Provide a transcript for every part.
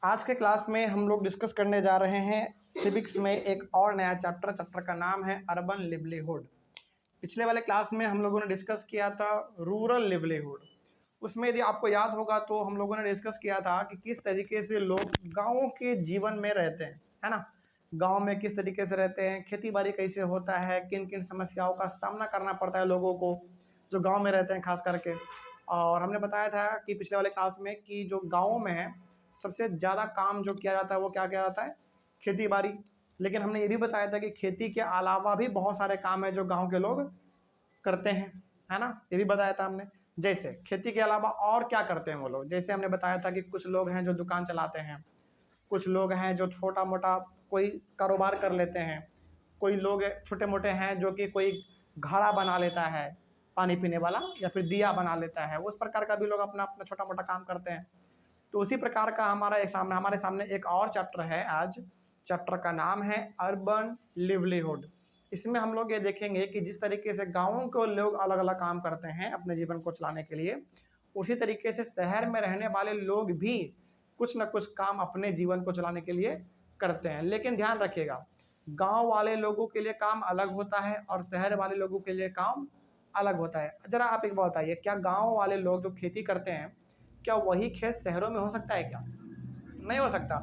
आज के क्लास में हम लोग डिस्कस करने जा रहे हैं सिविक्स में एक और नया चैप्टर का नाम है अर्बन लिवलीहुड। पिछले वाले क्लास में हम लोगों ने डिस्कस किया था रूरल लिवलीहुड। उसमें यदि आपको याद होगा तो हम लोगों ने डिस्कस किया था कि किस तरीके से लोग गाँवों के जीवन में रहते हैं, है ना। गाँव में किस तरीके से रहते हैं, खेती बाड़ी कैसे होता है, किन किन समस्याओं का सामना करना पड़ता है लोगों को जो गाँव में रहते हैं खास करके। और हमने बताया था कि पिछले वाले क्लास में कि जो गाँवों में है सबसे ज़्यादा काम जो किया जाता है वो क्या किया जाता है, खेती बाड़ी। लेकिन हमने ये भी बताया था कि खेती के अलावा भी बहुत सारे काम है जो गांव के लोग करते हैं, है ना। ये भी बताया था हमने। जैसे खेती के अलावा और क्या करते हैं वो लोग, जैसे हमने बताया था कि कुछ लोग हैं जो दुकान चलाते हैं, कुछ लोग हैं जो छोटा मोटा कोई कारोबार कर लेते हैं, कोई लोग छोटे मोटे हैं जो कि कोई घड़ा बना लेता है पानी पीने वाला, या फिर दिया बना लेता है। उस प्रकार का भी लोग अपना अपना छोटा मोटा काम करते हैं। तो उसी प्रकार का हमारे सामने एक और चैप्टर है आज। चैप्टर का नाम है अर्बन लिवलीहुड। इसमें हम लोग ये देखेंगे कि जिस तरीके से गाँवों के लोग अलग अलग काम करते हैं अपने जीवन को चलाने के लिए, उसी तरीके से शहर में रहने वाले लोग भी कुछ न कुछ काम अपने जीवन को चलाने के लिए करते हैं। लेकिन ध्यान रखिएगा, गांव वाले लोगों के लिए काम अलग होता है और शहर वाले लोगों के लिए काम अलग होता है। जरा आप एक बात बताइए, क्या गांव वाले लोग जो खेती करते हैं, क्या वही खेत शहरों में हो सकता है? क्या नहीं हो सकता।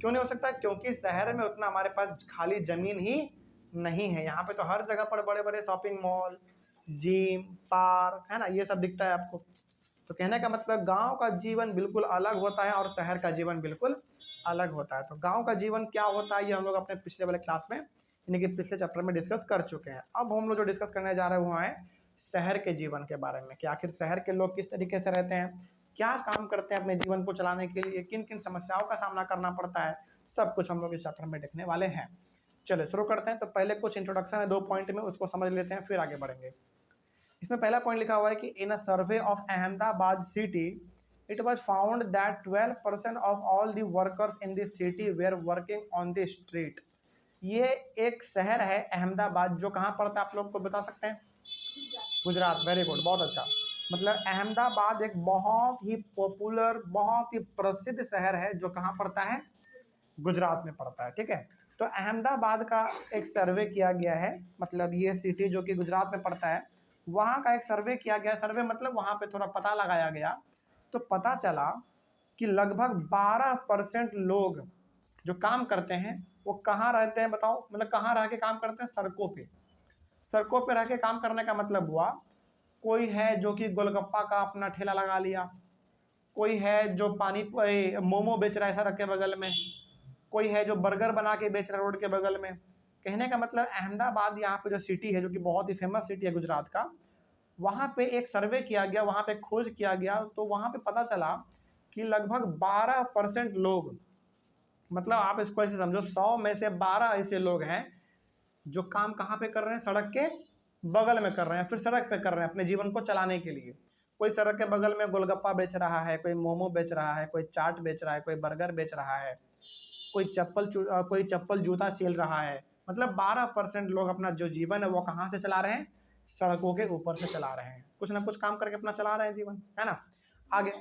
क्यों नहीं हो सकता? क्योंकि शहर में उतना हमारे पास खाली जमीन ही नहीं है। यहाँ पे तो हर जगह पर बड़े बड़े शॉपिंग मॉल, जिम, पार्क, है ना, ये सब दिखता है आपको। तो कहने का मतलब गांव का जीवन बिल्कुल अलग होता है और शहर का जीवन बिल्कुल अलग होता है। तो गांव का जीवन क्या होता है ये हम लोग अपने पिछले वाले क्लास में, यानी कि पिछले चैप्टर में डिस्कस कर चुके हैं। अब हम लोग जो डिस्कस करने जा रहे हैं वो है शहर के जीवन के बारे में, कि आखिर शहर के लोग किस तरीके से रहते हैं, क्या काम करते हैं अपने जीवन को चलाने के लिए, किन किन समस्याओं का सामना करना पड़ता है, सब कुछ हम लोग इस चैप्टर में देखने वाले हैं। चलिए शुरू करते हैं। तो पहले कुछ इंट्रोडक्शन है 2 पॉइंट में, उसको समझ लेते हैं फिर आगे बढ़ेंगे। इसमें पहला पॉइंट लिखा हुआ है कि in a survey of Ahmedabad city it was found that 12% of all the workers in the city were working on the street. ये एक शहर है अहमदाबाद, जो कहाँ पड़ता है आप लोग को बता सकते हैं? गुजरात। वेरी गुड, बहुत अच्छा। मतलब अहमदाबाद एक बहुत ही पॉपुलर, बहुत ही प्रसिद्ध शहर है जो कहाँ पड़ता है? गुजरात में पड़ता है। ठीक है। तो अहमदाबाद का एक सर्वे किया गया है, मतलब ये सिटी जो कि गुजरात में पड़ता है, वहाँ का एक सर्वे किया गया। सर्वे मतलब वहाँ पे थोड़ा पता लगाया गया, तो पता चला कि लगभग 12% लोग जो काम करते हैं वो कहाँ रहते हैं बताओ? मतलब कहाँ रह के काम करते हैं? सड़कों पे। सड़कों पे रह के काम करने का मतलब हुआ, कोई है जो कि गोलगप्पा का अपना ठेला लगा लिया, कोई है जो पानी मोमो बेच रहा है सड़क के बगल में, कोई है जो बर्गर बना के बेच रहा है रोड के बगल में। कहने का मतलब अहमदाबाद यहाँ पे जो सिटी है, जो कि बहुत ही फेमस सिटी है गुजरात का, वहाँ पे एक सर्वे किया गया, वहाँ पे खोज किया गया, तो वहाँ पे पता चला कि लगभग 12% लोग, मतलब आप इसको ऐसे समझो 100 में से 12 ऐसे लोग हैं जो काम कहाँ पे कर रहे हैं? सड़क के बगल में कर रहे हैं, फिर सड़क पे कर रहे हैं अपने जीवन को चलाने के लिए। कोई सड़क के बगल में गोलगप्पा बेच रहा है, कोई मोमो बेच रहा है, कोई चाट बेच रहा है, कोई बर्गर बेच रहा है, कोई चप्पल जूता सिल रहा है। मतलब 12% लोग अपना जो जीवन है वो कहाँ से चला रहे हैं? सड़कों के ऊपर से चला रहे हैं, कुछ ना कुछ काम करके अपना चला रहे हैं जीवन, है ना। आगे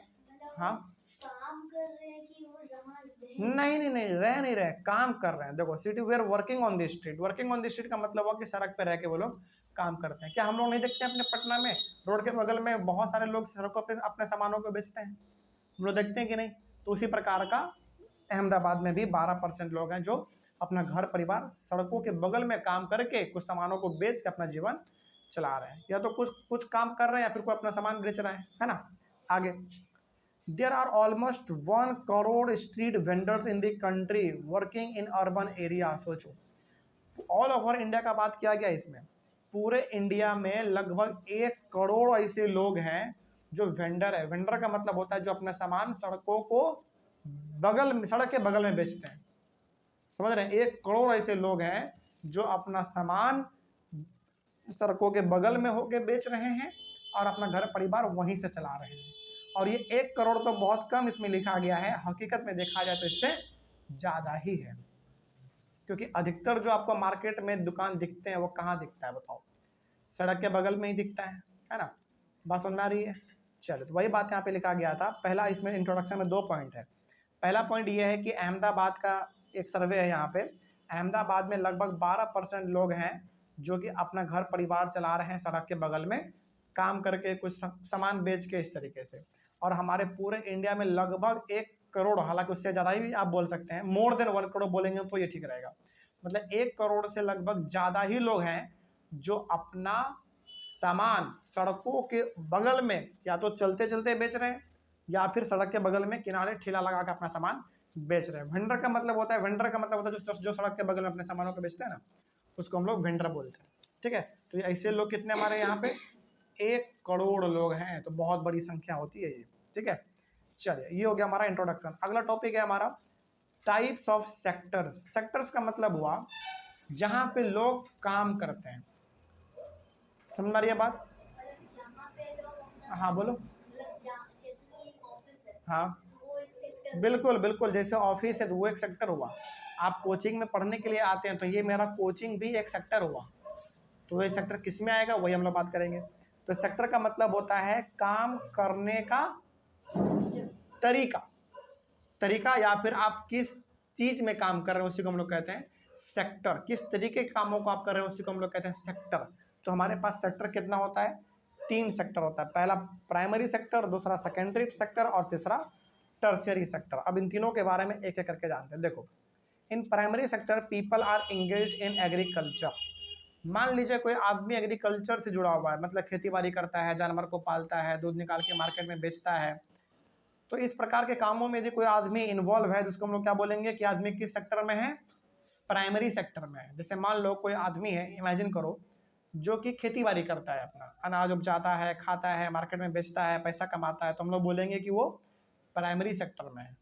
हाँ, काम कर रहे हैं कि वो नहीं नहीं नहीं, रह नहीं रहे, काम कर रहे हैं। देखो, city where working on the street, working on the street का मतलब हुआ कि सड़क पे रह के वो लोग काम करते हैं। क्या हम लोग नहीं देखते हैं अपने पटना में रोड के बगल में बहुत सारे लोग सड़कों पे अपने सामानों को बेचते हैं? हम लोग देखते हैं कि नहीं? तो उसी प्रकार का अहमदाबाद में भी 12% लोग हैं जो अपना घर परिवार सड़कों के बगल में काम करके कुछ सामानों को बेच के अपना जीवन चला रहे हैं, या तो कुछ कुछ काम कर रहे हैं या फिर कोई अपना सामान बेच रहे हैं, है ना। आगे, there are almost 1 crore street vendors in the country working in urban area. सोचो, ऑल ओवर इंडिया का बात किया गया इसमें, पूरे इंडिया में लगभग 1 करोड़ ऐसे लोग हैं जो वेंडर है। वेंडर का मतलब होता है जो अपना सामान सड़कों को बगल में, सड़क के बगल में बेचते हैं। समझ रहे हैं? 1 करोड़ ऐसे लोग हैं जो अपना सामान सड़कों के बगल में होके बेच रहे हैं और अपना घर परिवार वहीं से चला रहे हैं। और ये 1 करोड़ तो बहुत कम इसमें लिखा गया है, हकीकत में देखा जाए तो इससे ज्यादा ही है। क्योंकि अधिकतर जो आपको मार्केट में दुकान दिखते हैं वो कहाँ दिखता है बताओ? सड़क के बगल में ही दिखता है ना। बात समझ में आ रही है? चलो, तो वही बात यहाँ पे लिखा गया था। पहला इसमें इंट्रोडक्शन में 2 पॉइंट है। पहला पॉइंट ये है कि अहमदाबाद का एक सर्वे है यहाँ पे, अहमदाबाद में लगभग 12% लोग हैं जो कि अपना घर परिवार चला रहे हैं सड़क के बगल में काम करके, कुछ सामान बेच के इस तरीके से। और हमारे पूरे इंडिया में लगभग 1 करोड़, हालांकि उससे ज़्यादा ही आप बोल सकते हैं, मोर देन 1 करोड़ बोलेंगे तो ये ठीक रहेगा, मतलब 1 करोड़ से लगभग ज़्यादा ही लोग हैं जो अपना सामान सड़कों के बगल में या तो चलते चलते बेच रहे हैं या फिर सड़क के बगल में किनारे ठेला लगा के अपना सामान बेच रहे हैं। वेंडर का मतलब होता है, वेंडर का मतलब होता है जो सड़क के बगल में अपने सामानों को बेचते हैं ना, उसको हम लोग वेंडर बोलते हैं। ठीक है, तो ऐसे लोग कितने हमारे यहाँ पे 1 करोड़ लोग हैं, तो बहुत बड़ी संख्या होती है ये। ठीक है, चलिए ये हो गया हमारा इंट्रोडक्शन। अगला टॉपिक है हमारा टाइप्स ऑफ सेक्टर्स। सेक्टर्स का मतलब हुआ जहाँ पे लोग काम करते हैं, समझ में आ रही है बात? जहाँ पे लोग हाँ बोलो। जैसे कि ऑफिस है, हाँ वो एक सेक्टर। बिल्कुल बिल्कुल, जैसे ऑफिस है तो वो एक सेक्टर हुआ। आप कोचिंग में पढ़ने के लिए आते हैं तो ये मेरा कोचिंग भी एक सेक्टर हुआ। तो ये सेक्टर किस में आएगा वही हम लोग बात करेंगे। तो सेक्टर का मतलब होता है काम करने का तरीका, तरीका या फिर आप किस चीज में काम कर रहे हैं उसी को हम लोग कहते हैं सेक्टर। किस तरीके के कामों को आप कर रहे हैं उसी को हम लोग कहते हैं सेक्टर। तो हमारे पास सेक्टर कितना होता है? 3 सेक्टर होता है। पहला प्राइमरी सेक्टर, दूसरा सेकेंडरी सेक्टर और तीसरा टर्शियरी सेक्टर। अब इन तीनों के बारे में एक एक करके जानते हैं। देखो, in primary sector people are engaged in agriculture. मान लीजिए कोई आदमी एग्रीकल्चर से जुड़ा हुआ है, मतलब खेती बाड़ी करता है, जानवर को पालता है, दूध निकाल के मार्केट में बेचता है। तो इस प्रकार के कामों में यदि कोई आदमी इन्वॉल्व है तो उसको हम लोग क्या बोलेंगे कि आदमी किस सेक्टर में है? प्राइमरी सेक्टर में है। जैसे मान लो कोई आदमी है, इमेजिन करो, जो कि खेती बाड़ी करता है, अपना अनाज उपजाता है, खाता है, मार्केट में बेचता है, पैसा कमाता है, तो हम लोग बोलेंगे कि वो प्राइमरी सेक्टर में है।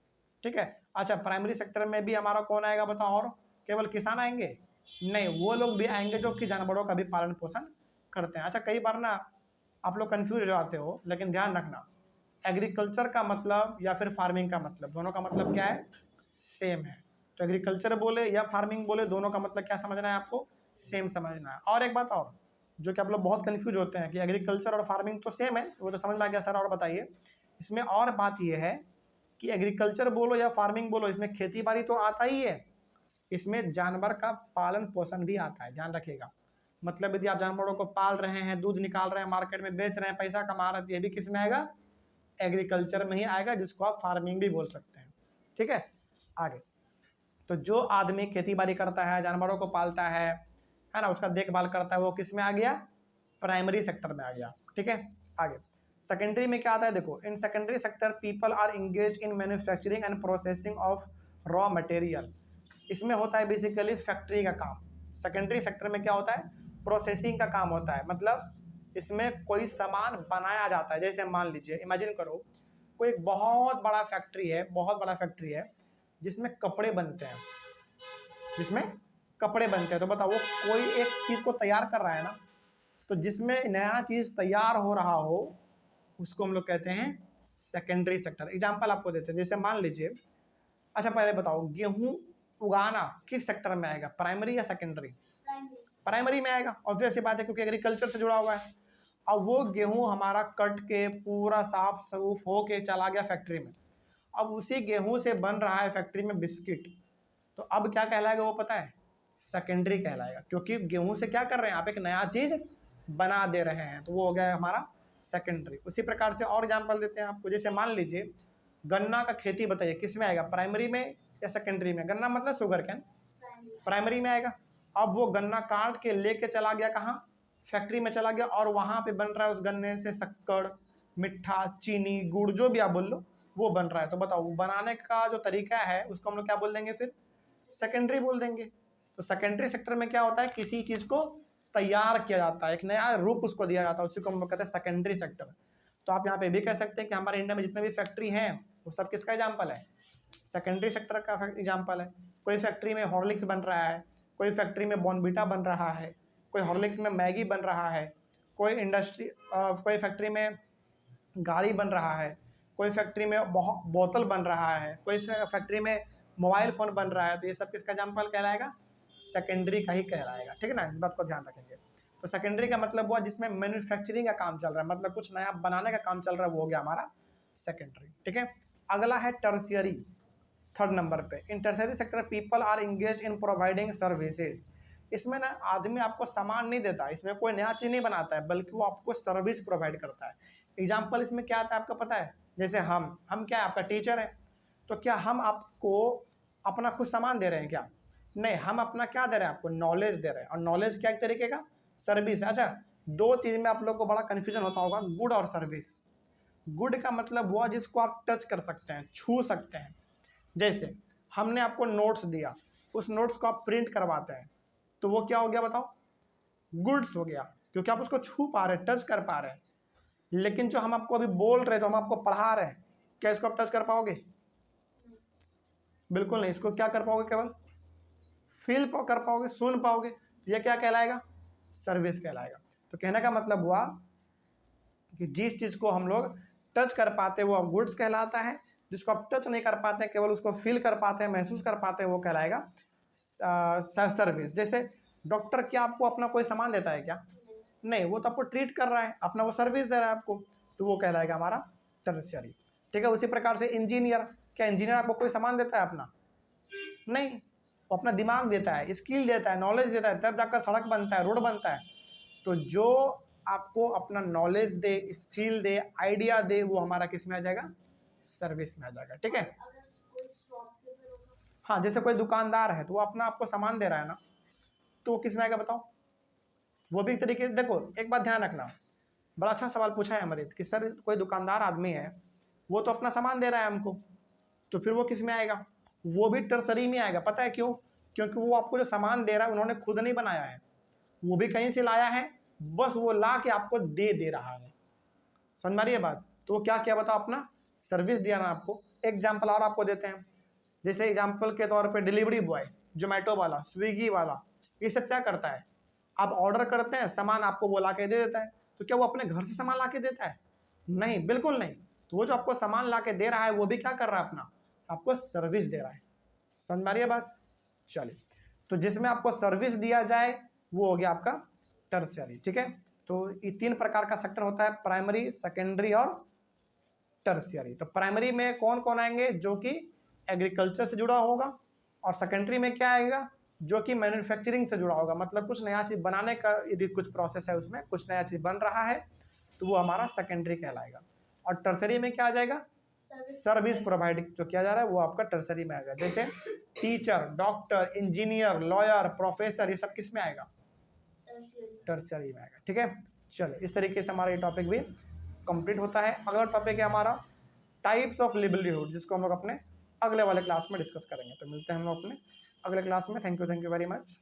ठीक है, अच्छा प्राइमरी सेक्टर में भी हमारा कौन आएगा बताओ? और केवल किसान आएंगे? नहीं, वो लोग भी आएंगे जो कि जानवरों का भी पालन पोषण करते हैं। अच्छा कई बार ना आप लोग कंफ्यूज हो जाते हो, लेकिन ध्यान रखना, एग्रीकल्चर का मतलब या फिर फार्मिंग का मतलब, दोनों का मतलब क्या है? सेम है। तो एग्रीकल्चर बोले या फार्मिंग बोले, दोनों का मतलब क्या समझना है आपको? सेम समझना है। और एक बात और जो कि आप लोग बहुत कंफ्यूज होते हैं कि एग्रीकल्चर और फार्मिंग तो सेम है, वो तो समझ में आ गया सर, और बताइए। इसमें और बात यह है कि एग्रीकल्चर बोलो या फार्मिंग बोलो, इसमें खेती बाड़ी तो आता ही है, इसमें जानवर का पालन पोषण भी आता है, ध्यान रखिएगा। मतलब यदि आप जानवरों को पाल रहे हैं, दूध निकाल रहे हैं, मार्केट में बेच रहे हैं, पैसा कमा रहे हैं, तो ये भी किस में आएगा? एग्रीकल्चर में ही आएगा, जिसको आप फार्मिंग भी बोल सकते हैं। ठीक है, आगे। तो जो आदमी खेती बाड़ी करता है, जानवरों को पालता है ना, उसका देखभाल करता है, वो किस में आ गया? प्राइमरी सेक्टर में आ गया। ठीक है, आगे सेकेंडरी में क्या आता है? देखो, in secondary sector people are engage in manufacturing and processing of raw material. इसमें होता है बेसिकली फैक्ट्री का काम। सेकेंडरी सेक्टर में क्या होता है? प्रोसेसिंग का काम होता है, मतलब इसमें कोई सामान बनाया जाता है। जैसे मान लीजिए, इमेजिन करो कोई एक बहुत बड़ा फैक्ट्री है, बहुत बड़ा फैक्ट्री है जिसमें कपड़े बनते हैं, जिसमें कपड़े बनते हैं। तो बताओ, वो कोई एक चीज को तैयार कर रहा है ना, तो जिसमें नया चीज तैयार हो रहा हो उसको हम लोग कहते हैं सेकेंडरी सेक्टर। एग्जांपल आपको देते हैं, जैसे मान लीजिए, अच्छा पहले बताओ, गेहूं उगाना किस सेक्टर में आएगा, प्राइमरी या सेकेंडरी? प्राइमरी में आएगा, ऑब्वियस सी बात है, क्योंकि एग्रीकल्चर से जुड़ा हुआ है। अब वो गेहूं हमारा कट के पूरा साफ सूफ हो के चला गया फैक्ट्री में, अब उसी गेहूं से बन रहा है फैक्ट्री में बिस्किट, तो अब क्या कहलाएगा वो पता है? सेकेंडरी कहलाएगा, क्योंकि गेहूं से क्या कर रहे हैं आप? एक नया चीज बना दे रहे हैं, तो वो हो गया हमारा सेकेंडरी। उसी प्रकार से और एग्जाम्पल देते हैं आपको, जैसे मान लीजिए गन्ना का खेती, बताइए किस में आएगा, प्राइमरी में या सेकेंडरी में? गन्ना मतलब शुगर कैन, प्राइमरी में आएगा। अब वो गन्ना काट के लेके चला गया कहाँ? फैक्ट्री में चला गया, और वहां पे बन रहा है उस गन्ने से शक्कर, मिठा, चीनी, गुड़, जो भी आप बोल लो, वो बन रहा है। तो बताओ, बनाने का जो तरीका है उसको हम लोग क्या बोल देंगे फिर? सेकेंडरी बोल देंगे। तो सेकेंडरी सेक्टर में क्या होता है? किसी चीज को तैयार किया जाता है, एक नया रूप उसको दिया जाता है, उसी को हम लोग कहते हैं सेकेंडरी सेक्टर। तो आप यहाँ पे भी कह सकते हैं कि हमारे इंडिया में जितने भी फैक्ट्री हैं वो सब किसका एग्जाम्पल है? सेकेंडरी सेक्टर का एग्जाम्पल है। कोई फैक्ट्री में हॉर्लिक्स बन रहा है, कोई फैक्ट्री में बॉर्नविटा बन रहा है, कोई हॉर्लिक्स में मैगी बन रहा है, कोई इंडस्ट्री कोई फैक्ट्री में गाड़ी बन रहा है, कोई फैक्ट्री में बोतल बन रहा है, कोई फैक्ट्री में मोबाइल फ़ोन बन रहा है, तो ये सब किसका एग्जाम्पल कहलाएगा? सेकेंडरी का ही कहलाएगा। ठीक है ना, इस बात को ध्यान रखेंगे। तो सेकेंडरी का मतलब हुआ जिसमें मैन्युफैक्चरिंग का काम चल रहा है, मतलब कुछ नया बनाने का काम चल रहा है, वो हो गया हमारा सेकेंडरी। ठीक है, अगला है टर्शियरी। थर्ड नंबर पे in tertiary sector people are engage in providing services. इसमें ना आदमी आपको सामान नहीं देता, इसमें कोई नया चीज़ नहीं बनाता है, बल्कि वो आपको सर्विस प्रोवाइड करता है। एग्जाम्पल इसमें क्या आता है आपको पता है? जैसे हम क्या है, आपका टीचर है, तो क्या हम आपको अपना कुछ सामान दे रहे हैं क्या? नहीं, हम अपना क्या दे रहे हैं? आपको नॉलेज दे रहे हैं। और नॉलेज क्या एक तरीके का सर्विस है। अच्छा, दो चीज़ में आप लोग को बड़ा कन्फ्यूजन होता होगा, गुड और सर्विस। गुड का मतलब हुआ जिसको आप टच कर सकते हैं, छू सकते हैं। जैसे हमने आपको नोट्स दिया, उस नोट्स को आप प्रिंट करवाते हैं, तो वो क्या हो गया बताओ? गुड्स हो गया, क्योंकि आप उसको छू पा रहे हैं, टच कर पा रहे हैं। लेकिन जो हम आपको अभी बोल रहे हैं, जो हम आपको पढ़ा रहे हैं, क्या इसको आप टच कर पाओगे? बिल्कुल नहीं। इसको क्या कर पाओगे? केवल फील कर पाओगे, सुन पाओगे। ये क्या कहलाएगा? सर्विस कहलाएगा। तो कहने का मतलब हुआ कि जिस चीज़ को हम लोग टच कर पाते हैं वो अब गुड्स कहलाता है, जिसको आप टच नहीं कर पाते हैं, केवल उसको फील कर पाते हैं, महसूस कर पाते हैं, वो कहलाएगा सर्विस। जैसे डॉक्टर क्या आपको अपना कोई सामान देता है क्या? नहीं, वो तो आपको ट्रीट कर रहा है, अपना वो सर्विस दे रहा है आपको, तो वो कहलाएगा हमारा टर्शियरी। ठीक है। उसी प्रकार से इंजीनियर, क्या इंजीनियर आपको कोई सामान देता है अपना? नहीं, वो अपना दिमाग देता है, स्किल देता है, नॉलेज देता है, तब जाकर सड़क बनता है, रोड बनता है। तो जो आपको अपना नॉलेज दे, स्किल दे, आइडिया दे, वो हमारा किस में आ जाएगा? सर्विस में आ जाएगा। ठीक है। अगर कोई शॉपकीपर होगा, हाँ, जैसे कोई दुकानदार है तो वो अपना आपको सामान दे रहा है ना, तो वो किस में आएगा बताओ? वो भी एक तरीके से, देखो एक बात ध्यान रखना, बड़ा अच्छा सवाल पूछा है अमृत कि सर कोई दुकानदार आदमी है, वो तो अपना सामान दे रहा है हमको, तो फिर वो किस में आएगा? वो भी टर्सरी में आएगा। पता है क्यों? क्योंकि वो आपको जो सामान दे रहा है उन्होंने खुद नहीं बनाया है, वो भी कहीं से लाया है, बस वो ला के आपको दे रहा है। समझ में आ रही है बात? तो वो क्या किया बताओ? अपना सर्विस दिया ना आपको। एग्जाम्पल और आपको देते हैं, जैसे एग्जाम्पल के तौर पे डिलीवरी बॉय, जोमेटो वाला, स्विगी वाला, ये सब क्या करता है? आप ऑर्डर करते हैं, सामान आपको वो ला के दे देता है। तो क्या वो अपने घर से सामान ला के देता है? नहीं, बिल्कुल नहीं। तो वो जो आपको सामान ला के दे रहा है वो भी क्या कर रहा है? अपना आपको सर्विस दे रहा है। समझ में आ रही है बात? चलिए, तो जिसमें आपको सर्विस दिया जाए वो हो गया आपका टर्शियरी। ठीक है। तो ये तीन प्रकार का सेक्टर होता है, प्राइमरी, सेकेंडरी और टर्शियरी। तो प्राइमरी में कौन कौन आएंगे? जो कि एग्रीकल्चर से जुड़ा होगा। और सेकेंडरी में क्या आएगा? जो कि मैन्युफैक्चरिंग से जुड़ा होगा, मतलब कुछ नया चीज़ बनाने का यदि कुछ प्रोसेस है, उसमें कुछ नया चीज़ बन रहा है, तो वो हमारा सेकेंडरी कहलाएगा। और टर्सरी में क्या आ जाएगा? सर्विस प्रोवाइड जो किया जा रहा है वो आपका टर्सरी में आएगा। जैसे teacher, doctor, engineer, lawyer, professor, ये सब किस में आएगा? टर्सरी में आएगा। ठीक है। चलो, इस तरीके से हमारा ये टॉपिक भी कंप्लीट होता है। अगला टॉपिक है हमारा टाइप्स ऑफ लिवलीहुड, जिसको हम लोग अपने अगले वाले क्लास में डिस्कस करेंगे। तो मिलते हैं हम लोग अपने अगले क्लास में। Thank you very much.